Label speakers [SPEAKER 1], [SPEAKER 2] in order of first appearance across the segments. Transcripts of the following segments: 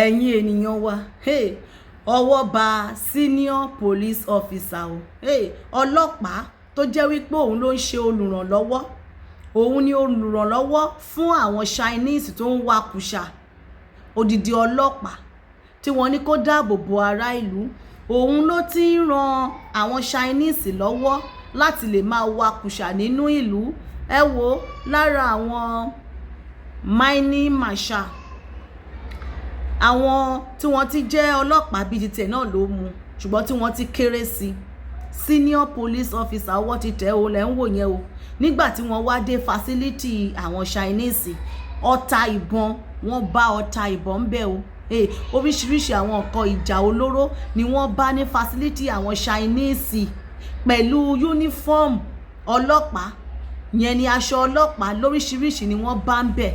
[SPEAKER 1] ẹ̀yin ènìyàn wa ọwọ́ bà senior police officer o ọlọ́pàá tó jẹ́ wípé òun ló ń ṣe olùrànlọ́wọ́ òun ni olùrànlọ́wọ́ fún àwọn Chinese tó ń wa Kùṣà odidi ọlọ́pàá tí wọ́n ní kó dáàbò bo ará ìlú òun ló ti ń ran àwọn Chinese lọ́wọ́ láti lè máa wa Kùṣà nínú ìlú ẹ wo lára àwọn mining marshal àwọn tí wọ́n ti jẹ́ ọlọ́pàá bíi títẹ̀ náà ló mú ṣùgbọ́n tí wọ́n ti kéré sí senior police officer ọwọ́ ti tẹ̀ o lẹ́ ń wò yẹn o nígbà tí wọ́n wá dé facility àwọn Chinese ọta ìbọn wọ́n bá ọta ìbọn ń bẹ̀ o oríṣiríṣi àwọn nǹkan ìjà olóró ni wọ́n bá ní facility àwọn Chinese pẹ̀lú uniform ọlọ́pàá yẹn ni aṣọ ọlọ́pàá lóríṣiríṣi ni wọ́n bá ń bẹ̀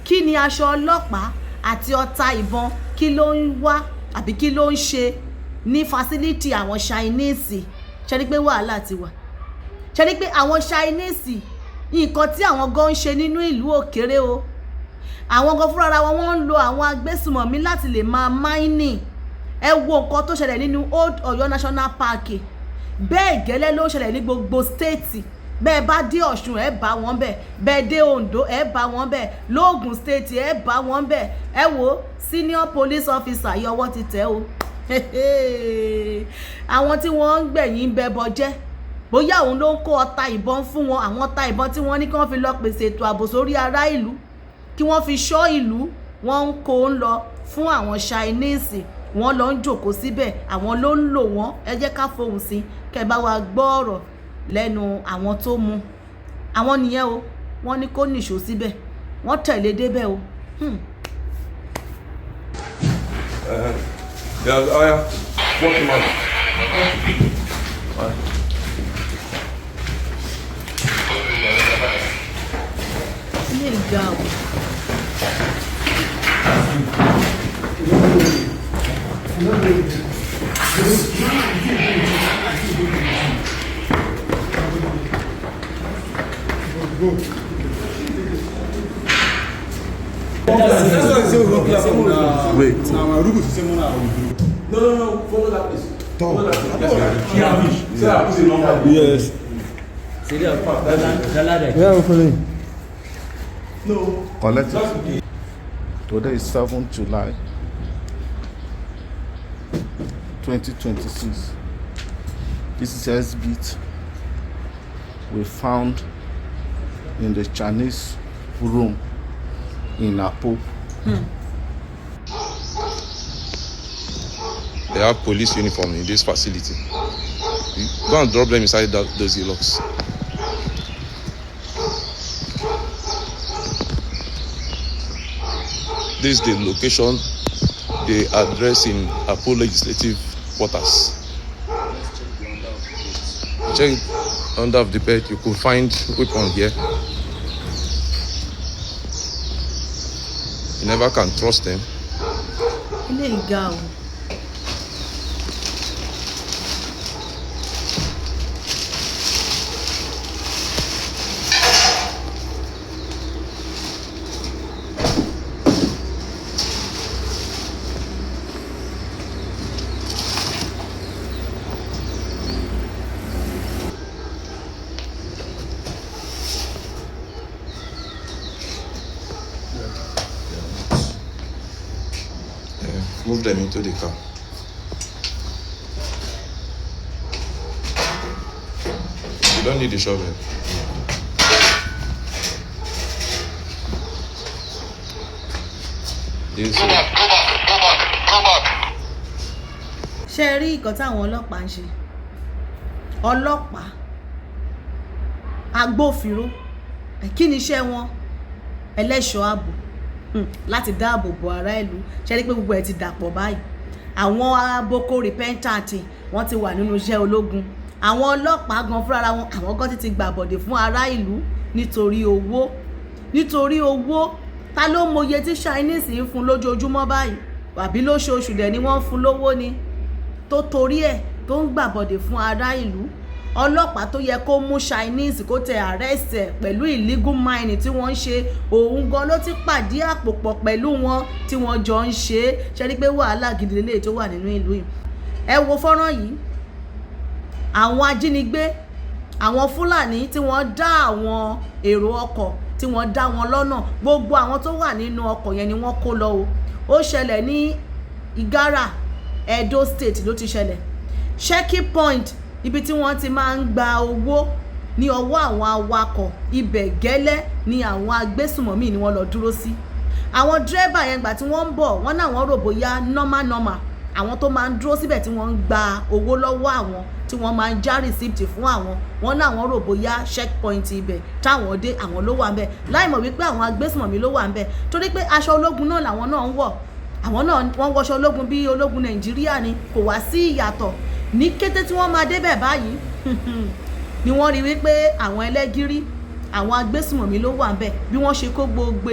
[SPEAKER 1] kí ni aṣọ ọlọ́pàá àti ọta ìbọn kí ló ń wá àbí kí ló ń ṣe ní facility àwọn Chinese ṣe ni pé wàhálà ti wà ṣe ni pé àwọn Chinese nǹkan tí àwọn gan ń ṣe nínú ìlú òkèrè o àwọn gan fúnra wọn wọ́n ń lo àwọn agbésùmọ̀mí láti lè máa mining ẹ wo nǹkan tó ṣẹlẹ̀ nínú Old Ọ̀yọ́ National Park bẹ́ẹ̀ gẹ́lẹ́ ló ṣẹlẹ̀ ní gbogbo state bẹ́ẹ̀ bá dé Ọ̀ṣun ẹ bá wọn bẹ̀ bẹ́ẹ̀ dé Oǹdó ẹ bá wọn bẹ̀ lóògùn state ẹ bá wọn bẹ̀ ẹ wo senior police officer yọwọ́ ti tẹ̀ o àwọn tí wọ́n ń gbẹ̀yìn bẹbọ jẹ́ bóyá òun ló ń kó ọta ìbọn fún wọn àwọn ọta ìbọn tí wọ́n ní kí wọ́n fi lọ pèsè ètò ààbò sórí ará ìlú kí wọ́n fi ṣọ́ ìlú wọ́n ń kó ń lọ fún àwọn Chinese wọ́n lọ ń jòkó síbẹ̀ àwọn ló ń lò wọ́n ẹ jẹ́ ká fohùn sí kẹ́ bá wa gbọ́ ọ̀rọ̀ lẹ́nu àwọn tó mú àwọn nìyẹn o wọ́n ní kó nìṣó síbẹ̀ wọ́n tẹ̀lé débẹ̀ o. ilé ìgbà o.
[SPEAKER 2] Wait.
[SPEAKER 3] No, follow that place. Follow that place.
[SPEAKER 2] Yes. Yeah, I'm following.
[SPEAKER 3] No.
[SPEAKER 2] Collect it. Today is 7 July 2026. This is S-Beat we found in the Chinese room in Akoko.
[SPEAKER 4] They have police uniform in this facility. You go and drop them inside those locks. This is the location, the address in Akoko legislative quarters. Check under of the bed, you could find weapon here. You never can trust them.
[SPEAKER 1] ilé ìgbà o.
[SPEAKER 4] Move them into the car. You don't need the shovel.
[SPEAKER 1] ṣe rí nǹkan táwọn ọlọ́pàá ń ṣe ọlọ́pàá agbófinró kí ni iṣẹ́ wọn ẹlẹ́ṣọ́ ààbò láti dáàbò bo ará ìlú ṣe rí pé gbogbo ẹ̀ ti dàpọ̀ báyìí àwọn aboko repentant wọ́n ti wà nínú iṣẹ́ ológun àwọn ọlọ́pàá gan fúnra wọn àwọn gan ti gbàbọ̀dè fún ará ìlú nítorí owó ta ló mọye tí Chinese ń fún lójoojúmọ́ báyìí àbí lóṣooṣù dẹ̀ ni wọ́n ń fún lówó ni tó torí ẹ̀ tó ń gbàbọ̀dè fún ará ìlú ọlọ́pàá tó yẹ kó mú Chinese kó tẹ arrest ẹ̀ pẹ̀lú illegal mining tí wọ́n ń ṣe, òun gan ló ti pàdé àpò pọ̀ pẹ̀lú wọn tí wọ́n jọ ń ṣe é. Ṣe rí pé wàhálà gidi lélẹ̀ tó wà nínú ìlú yìí. Ẹ wo fọ́nrán yìí, àwọn ajínigbé, àwọn Fúlàní tí wọ́n dá àwọn èrò ọkọ̀ tí wọ́n dá wọn lọ́nà, gbogbo àwọn tó wà nínú ọkọ̀ yẹn ni wọ́n kó lọ o. Ó ṣẹlẹ̀ ní Igara, Edo State ló ti ṣẹlẹ̀. Checking point, ibi tí wọ́n ti máa ń gba owó ní ọwọ́ àwọn awakọ̀, ibẹ̀ gẹ́lẹ́ ni àwọn agbésùmọ̀mí ni wọ́n lọ dúró sí. Àwọn dírẹ́bà yẹn gbà tí wọ́n ń bọ̀, wọ́n náà wọ́n rò bóyá normal àwọn tó máa ń dúró síbẹ̀ tí wọ́n ń gba owó lọ́wọ́ àwọn, tí wọ́n máa ń já receipt fún àwọn, wọ́n náà wọ́n rò bóyá checkpoint ibẹ̀ táwọn dé àwọn ló wà ńbẹ̀, láì mọ̀ wípé àwọn agbésùmọ̀mí ló wà ńbẹ̀, torí pé aṣọ ológun náà làwọn náà ń wọ̀. Àwọn náà wọ́n wọṣọ ológun bí ológun Nàìjíríà ni, kò wá sí ìyàtọ̀. Ní kété tí wọ́n máa débẹ̀ báyìí ni wọ́n rí wípé àwọn ẹlẹ́gìrì, àwọn agbésùmọ̀mí ló wà ńbẹ̀, bí wọ́n ṣe kó gbogbo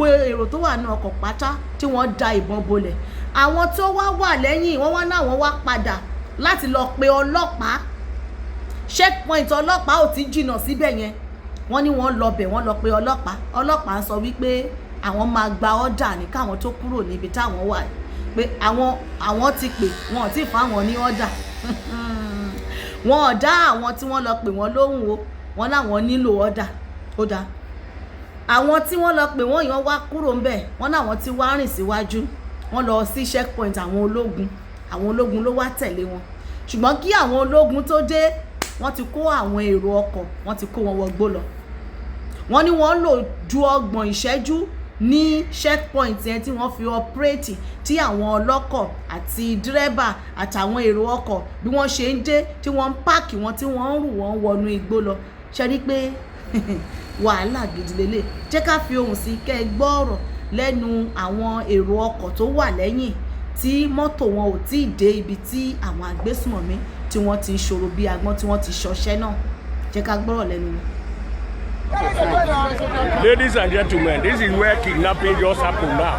[SPEAKER 1] èrò tó wà ní ọkọ̀ pátá tí wọ́n da ìbọn bolẹ̀. Àwọn tó wà lẹ́yìn wọ́n wá náà wọ́n wá padà láti lọ pe ọlọ́pàá. Checkpoint ọlọ́pàá ò ti jìnnà síbẹ̀ yẹn, wọ́n ní wọ́n lọ bẹ̀, wọ́n lọ pe ọlọ́pàá. Ọlọ́pàá sọ wípé àwọn máa gba ọ́dà ní káwọn tó kúrò níbi táwọn wà, pé àwọn ti pè, wọn ò tí ì fáwọn ní ọ́dà. Wọn ò dá àwọn tí wọ́n lọ pè wọ́n lóhùn o, wọ́n láwọn nílò ọ́dà. Ó dáa, àwọn tí wọ́n lọ pè wọ́n yẹn wá kúrò ńbẹ̀, wọ́n náwọn ti wá rìn síwájú, wọ́n lọ sí checkpoint àwọn ológun ló wá tẹ̀lé wọn. Ṣùgbọ́n kí àwọn ológun tó dé, wọ́n ti kó àwọn èrò ọkọ̀, wọ́n ti kó wọn wọgbó lọ. Wọ́n ní wọ́n lò ju 30 ìṣẹ́jú ní checkpoint yẹn tí wọ́n fi operate, tí àwọn ọlọ́kọ̀ àti dírẹ́bà àtàwọn èrò ọkọ̀ bí wọ́n ṣe ń dé, tí wọ́n ń páàkì wọn, tí wọ́n ń rù wọ́n wọnú igbó lọ. Ṣe rí pé wàhálà gidi lélẹ̀. Jẹ́ ká fi ohùn sí kẹ́ ẹ gbọ́ ọ̀rọ̀ lẹ́nu àwọn èrò ọkọ̀ tó wà lẹ́yìn tí mọ́tò wọn ò tí ì dé ibi tí àwọn agbésùmọ̀mí tí wọ́n ti ṣòro bí agbọ́n tí wọ́n ti ṣọṣẹ́ náà. Jẹ́ ká gbọ́rọ̀ lẹ́nu wọn.
[SPEAKER 5] Ladies and gentlemen, this is where kidnapping just happened now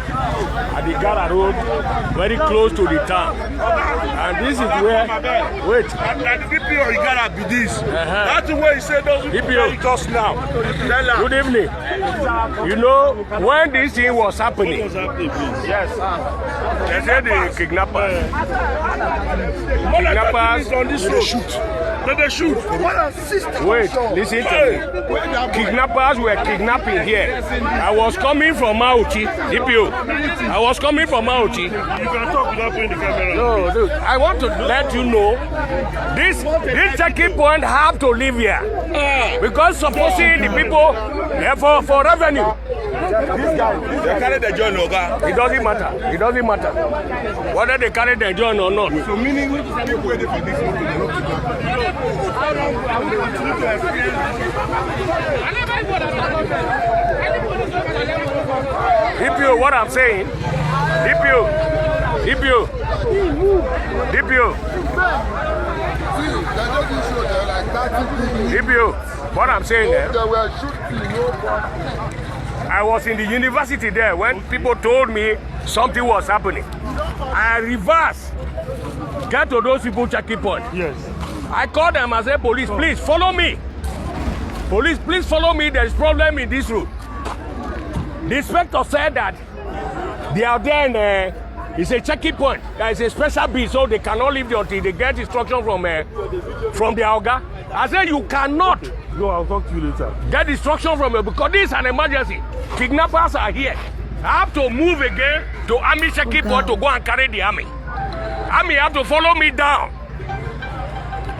[SPEAKER 5] at the Gara Road, very close to the town. And this is where, wait.
[SPEAKER 6] And the DPO Igara be this. That's the way he said those DPO just now.
[SPEAKER 5] Good evening. You know, when this thing was happening, yes, they said the kidnappers
[SPEAKER 6] on this road. They shoot.
[SPEAKER 5] Wait, listen to me. Kidnappers were kidnapping here. I was coming from Mauti, DPO. I was coming from Mauti.
[SPEAKER 6] You can talk without putting the camera.
[SPEAKER 5] No, dude, I want to let you know this checking point have to live here because supposing the people for revenue.
[SPEAKER 6] This guy, they carry the joint, okay?
[SPEAKER 5] It doesn't matter. It doesn't matter whether they carry the joint or not.
[SPEAKER 6] So meaning people waiting for this.
[SPEAKER 5] DPO, what I'm saying, DPO, what I'm saying there, I was in the university there when people told me something was happening. I reversed, get to those people checking point.
[SPEAKER 6] Yes.
[SPEAKER 5] I called them and said, police, please follow me. Police, please follow me. There is problem in this road. The inspector said that they are there in it's a checking point. There is a special bill, so they cannot leave until they get instruction from the Auga. I said, you cannot.
[SPEAKER 6] No, I'll talk to you later.
[SPEAKER 5] Get instruction from you because this is an emergency. Kidnappers are here. I have to move again to army checking point to go and carry the army. Army have to follow me down.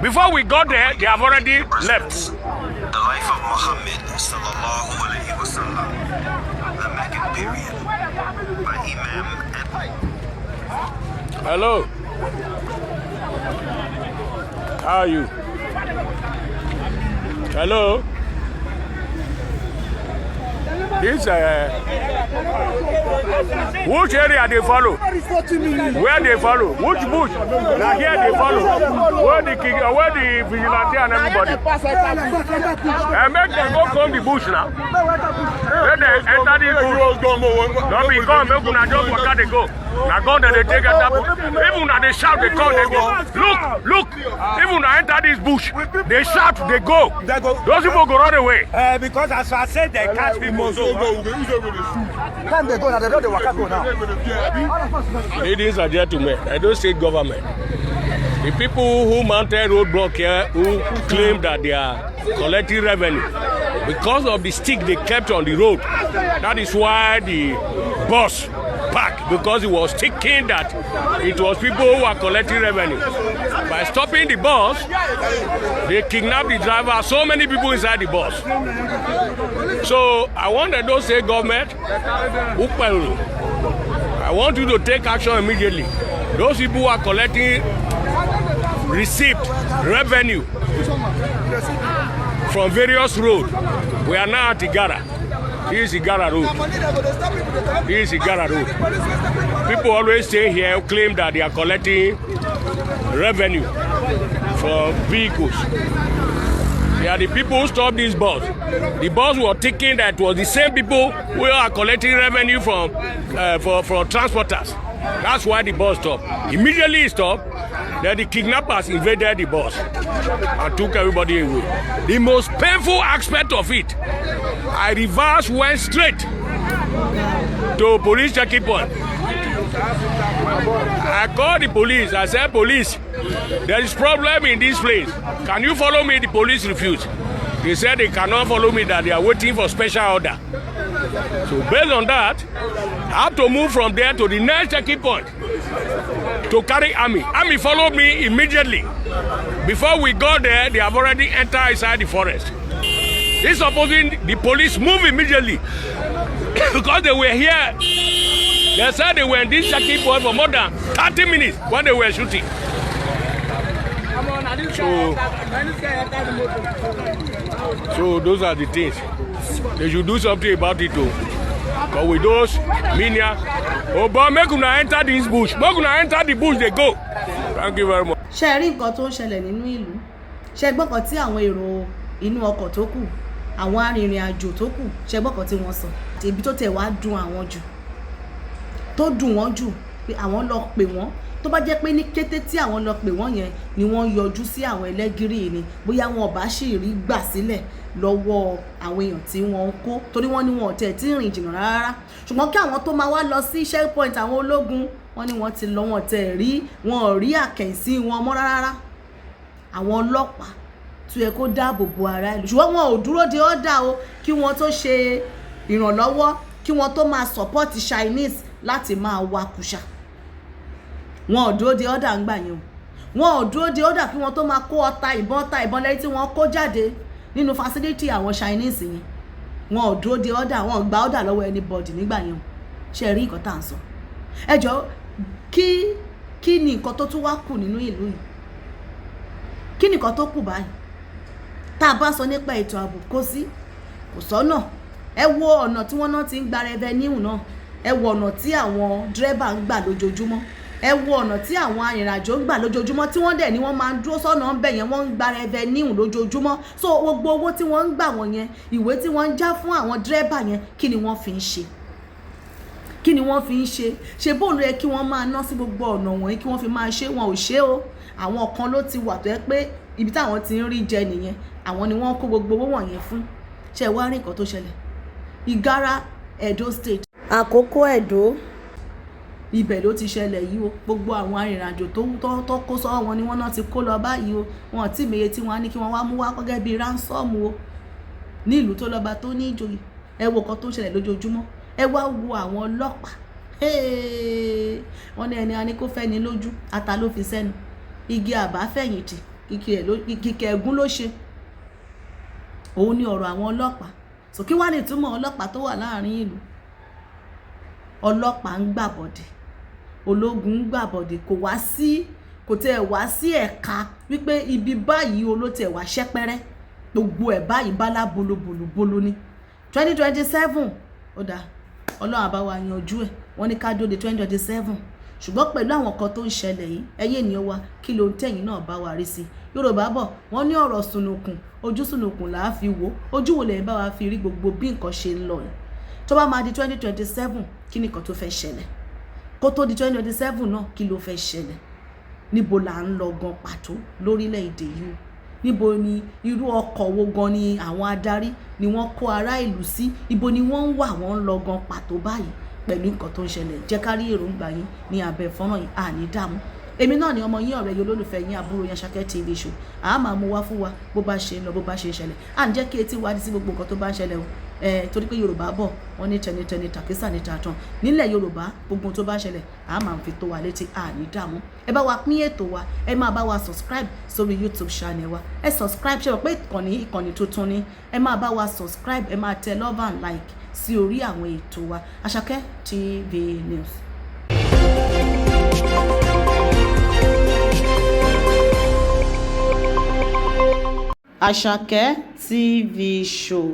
[SPEAKER 5] Before we got there, they have already left.
[SPEAKER 7] The life of Muhammad sallallahu alaihi wasallam, the Meccan period, by Imam
[SPEAKER 5] Hello. How are you? Hello. This which area they follow? Where they follow? Which bush? Now here they follow. Where the vigilante and everybody? Make them go come the bush now. Let them enter the bush. Don't be come. Make una just walk out they go. Now gun that they take at that bush. Even when they shout, they come, they go. Look. Even when I enter this bush, they shout, they go. Those people go run away.
[SPEAKER 6] Because as I said, they catch people. So
[SPEAKER 3] Time they go now, they know they walk out now.
[SPEAKER 5] Ladies and gentlemen, I don't say government. The people who mounted roadblock here, who claim that they are collecting revenue, because of the stick they kept on the road, that is why the bus parked, because it was thinking that it was people who are collecting revenue. By stopping the bus, they kidnapped the driver, so many people inside the bus. So I want to don't say government, I want you to take action immediately. Those people who are collecting receipt, revenue from various roads. We are now at Igara. This is Igara Road. This is Igara Road. People always stay here, claim that they are collecting revenue from vehicles. They are the people who stopped this bus. The bus was thinking that it was the same people who are collecting revenue from transporters. That's why the bus stopped. Immediately it stopped, then the kidnappers invaded the bus and took everybody away. The most painful aspect of it, I reversed, went straight to police checking point. I called the police. I said, police, there is problem in this place. Can you follow me? The police refused. They said they cannot follow me, that they are waiting for special order. So based on that, I have to move from there to the next checking point to carry army. Army followed me immediately. Before we got there, they have already entered inside the forest. It's supposing the police move immediately because they were here. They said they were in this checking point for more than 30 minutes when they were shooting. So those are the things. They should do something about it too. But with those, Minia, oh, but make una enter this bush. Make una enter the bush, they go. Thank you very much.
[SPEAKER 1] Ṣé rí nǹkan tó ń ṣẹlẹ̀ nínú ìlú? Ṣé gbọ́ kan tí àwọn èrò inú ọkọ̀ tó kù, àwọn arìnrìn àjò tó kù, ṣé gbọ́ kan tí wọ́n sọ? Ibi tó tẹ̀ wá dùn àwọn jù, tó dùn wọ́n jù, pé àwọn lọ pè wọ́n. Tó bá jẹ́ pé ní kété tí àwọn lọ pè wọ́n yẹn ni wọ́n yọjú sí àwọn ẹlẹ́gìrì ni, bóyá wọn ò bá sì rí gbà sílẹ̀ lọ́wọ́ àwọn èèyàn tí wọ́n ń kó, torí wọ́n ní wọn ò tẹ̀ tí rìn jìnnà rárá. Ṣùgbọ́n kí àwọn tó máa wá lọ sí checkpoint àwọn ológun, wọ́n ní wọ́n ti lọ, wọn tẹ̀ rí, wọn ò rí àkẹ́sí wọn mọ́ rárá. Àwọn ọlọ́pàá tó yẹ kó dáàbò bo ara ìlú, ṣùgbọ́n wọn ò dúró de ọ́dà o kí wọ́n tó ṣe ìrànlọ́wọ́, kí wọ́n tó máa support Chinese láti máa wa Kùṣà. Wọn ò dúró de ọ́dà ń gbà yẹn o. Wọn ò dúró de ọ́dà kí wọ́n tó máa kó ọta ìbọn lẹ́yìn tí wọ́n kó jáde nínú facility àwọn Chinese yẹn. Wọn ò dúró de ọ́dà, wọn ò gba ọ́dà lọ́wọ́ anybody nígbà yẹn o. Ṣé rí nǹkan tá à ń sọ? Ẹ jọ̀ọ́, kí ni nǹkan tó tún wá kù nínú ìlú yìí? Kí ni nǹkan tó kù báyìí? Tá a bá sọ nípa ètò ààbò, kò sọ́nà. Ẹ wo ọ̀nà tí wọ́n náà ti ń gba revenue náà. Ẹ wo ọ̀nà tí àwọn dírẹ́bà ń gbà lójoojúmọ́. Ẹ wo ọ̀nà tí àwọn arìnrìnàjò ń gbà lójoojúmọ́, tí wọ́n dẹ̀ ni wọ́n máa ń dúró sọ́nà ń bẹ̀ yẹn, wọ́n ń gba revenue lójoojúmọ́. So gbogbo owó tí wọ́n ń gbà wọ́n yẹn, ìwé tí wọ́n ń já fún àwọn dírẹ́bà yẹn, kí ni wọ́n fi ń ṣe? Kí ni wọ́n fi ń ṣe? Ṣé bóun ló yẹ kí wọ́n máa ná sí gbogbo ọ̀nà wọ̀nyí kí wọ́n fi máa ṣe? Wọn ò ṣe o. Àwọn kan ló ti wà tó yẹ pé ibi táwọn ti ń rí jẹ nìyẹn, àwọn ni wọ́n kó gbogbo owó wọ̀nyẹn fún. Ṣé wá rí nǹkan tó ṣẹlẹ̀? Igara, Edo State, Akoko Edo, ibẹ̀ ló ti ṣẹlẹ̀ yìí o. Gbogbo àwọn arìnrìnàjò tó kó sọ́wọ́ wọn ni wọ́n náà ti kó lọ báyìí o. Wọn ò tí meye tí wọ́n á ní kí wọ́n wá mú wá gẹ́gẹ́ bí ransom o ní ìlú tó lọ́ba tó ní ìjòyè. Ẹ wo nǹkan tó ń ṣẹlẹ̀ lójoojúmọ́. Ẹ wá wo àwọn ọlọ́pàá. Wọ́n ní ẹni a ní kó fẹ́ ni lójú, ata ló fi sẹ́nu. Igi àbáfẹ̀yìntì, kìkì ẹ̀gún ló ṣe. Òun ni ọ̀rọ̀ àwọn ọlọ́pàá. So kí wá ní ìtumọ̀ ọlọ́pàá tó wà láàrin ìlú? Ọlọ́pàá ń gbàbọ̀dè, ológun ń gbàbọ̀dè, kò tẹ̀ wá sí ẹ̀ka wípé ibi báyìí olótẹ̀ wá ṣẹ́pẹ́rẹ́, gbogbo ẹ̀ báyìí bálá bolobolo ni. 2027 ó dáa, Ọlọ́run àbá wa yanjú ẹ̀, wọ́n ní ká dóde 2027. Ṣùgbọ́n pẹ̀lú àwọn kan tó ń ṣẹlẹ̀ yìí, ẹ̀yin ènìyàn wa, kí ló ń tẹ̀yìn náà bá wa rí sí? Yorùbá bọ̀, wọ́n ní ọ̀rọ̀ sunukun, ojú sunukun là á fi wò, ojú wo lẹ́yìn bá wa fi rí gbogbo bí nǹkan ṣe ń lọ yìí. Tó bá máa di 2027, kí ni nǹkan tó fẹ́ ṣẹlẹ̀? kó tó di 2027 náà kí ló fẹ́ ṣẹlẹ̀, níbo là ń lọ gan pàtó lórílẹ̀‐èdè yìí, níbo ni irú ọkọ̀ wo gan ni àwọn adarí ni wọ́n kó ará ìlú sí, ibo ni wọ́n ń wà wọ́n ń lọ gan pàtó báyìí pẹ̀lú nǹkan tó ń ṣẹlẹ̀. Jẹ́ ká rí èròǹgbà yín ní abẹ́ fọ́nrán yìí, àní dààmú. Èmi náà ni ọmọ yín ọ̀rẹ́ yín olólùfẹ́ yín àbúrò yín Àṣàkẹ́ TV show. A máa mú wá fún wa bó bá ṣe ń lọ bó bá ṣe ń ṣẹlẹ̀. À ń jẹ́ kí etí wa dí sí gbogbo nǹkan tó bá ń ṣẹlẹ̀ o. Torí pé Yorùbá bọ̀ wọ́n ní tẹnitẹni tàkísà ní tàtàn. Nílẹ̀ Yorùbá gbogbo tó bá ṣẹlẹ̀ a máa fi tó wa létí, àní dààmú. Ẹ bá wa pín ètò wa, ẹ máa bá wa subscribe sórí YouTube channel wa. Ẹ subscribe ṣe wọ́n pé ìkànnì tuntun ni. Ẹ máa bá wa subscribe, ẹ máa tẹ love and like sí orí àwọn ètò wa. Àṣàkẹ́ TV News. Àṣàkẹ́ TV show.